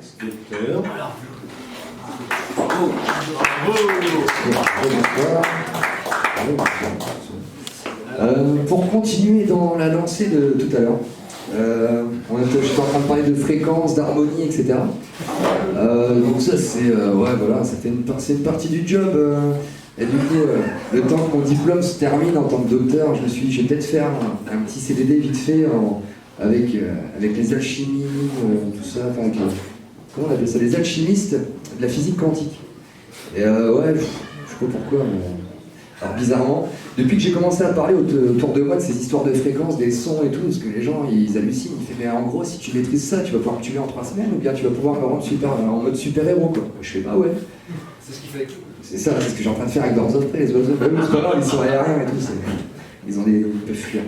Inspecteur. Pour continuer dans la lancée de tout à l'heure, j'étais en train de parler de fréquence, d'harmonie, etc. Donc ça c'est voilà, c'est une partie du job. Et du coup, le temps que mon diplôme se termine en tant que docteur, je me suis dit, je vais peut-être faire un petit CDD vite fait avec les alchimies, tout ça, enfin, comment on appelle ça, les alchimistes de la physique quantique. Et ouais, je sais pas pourquoi, mais... Alors bizarrement, depuis que j'ai commencé à parler autour de moi de ces histoires de fréquences, des sons et tout, parce que les gens ils hallucinent, ils font mais en gros si tu maîtrises ça, tu vas pouvoir me tuer en 3 semaines ou bien tu vas pouvoir me rendre en mode super-héros quoi. Je fais bah ouais. C'est ce qu'il fait. C'est ça, c'est ce que j'ai en train de faire avec Doors of Prey, les oiseaux. Bah oui, c'est pas grave, ils sont aériens et tout, ils peuvent fuir.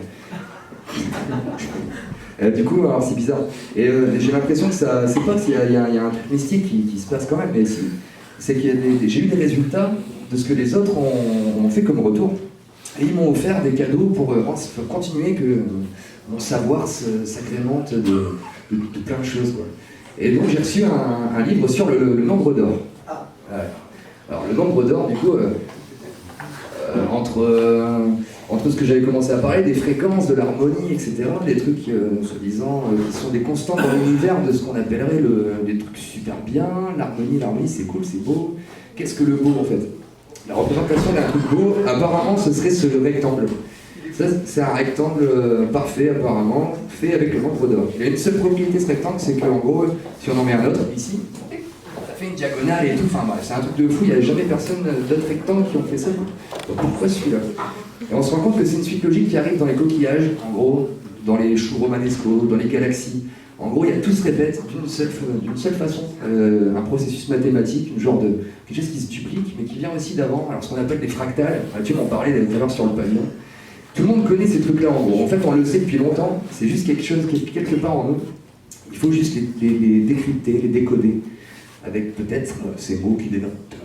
Du coup, alors c'est bizarre. Et j'ai l'impression que ça, c'est pas qu'il y a un truc mystique qui se passe quand même, mais si, c'est qu'il y a j'ai eu des résultats de ce que les autres ont fait comme retour. Et ils m'ont offert des cadeaux pour continuer que mon savoir s'agrémente de plein de choses, quoi. Et donc j'ai reçu un livre sur le nombre d'or. Alors le nombre d'or, du coup, entre ce que j'avais commencé à parler, des fréquences, de l'harmonie, etc., des trucs, soi-disant, qui sont des constantes dans l'univers de ce qu'on appellerait des trucs super bien, l'harmonie c'est cool, c'est beau. Qu'est-ce que le beau, en fait? La représentation d'un truc beau, apparemment, ce serait ce rectangle. Ça, c'est un rectangle parfait, apparemment, fait avec le nombre d'or. Il y a une seule propriété, ce rectangle, c'est qu'en gros, si on en met un autre, ici, ça fait une diagonale et tout, enfin bref, c'est un truc de fou, il n'y a jamais personne d'autres rectangles qui ont fait ça. Donc pourquoi celui-là? Et on se rend compte que c'est une suite logique qui arrive dans les coquillages, en gros, dans les choux romanesco, dans les galaxies. En gros, tout se répète d'une seule façon, un processus mathématique, une genre de quelque chose qui se duplique, mais qui vient aussi d'avant. Alors ce qu'on appelle des fractales, tu m'en parlais tout à l'heure sur le pavillon. Tout le monde connaît ces trucs-là en gros. En fait, on le sait depuis longtemps, c'est juste quelque chose qui est quelque part en nous. Il faut juste les décrypter, les décoder, avec peut-être ces mots qui dénotent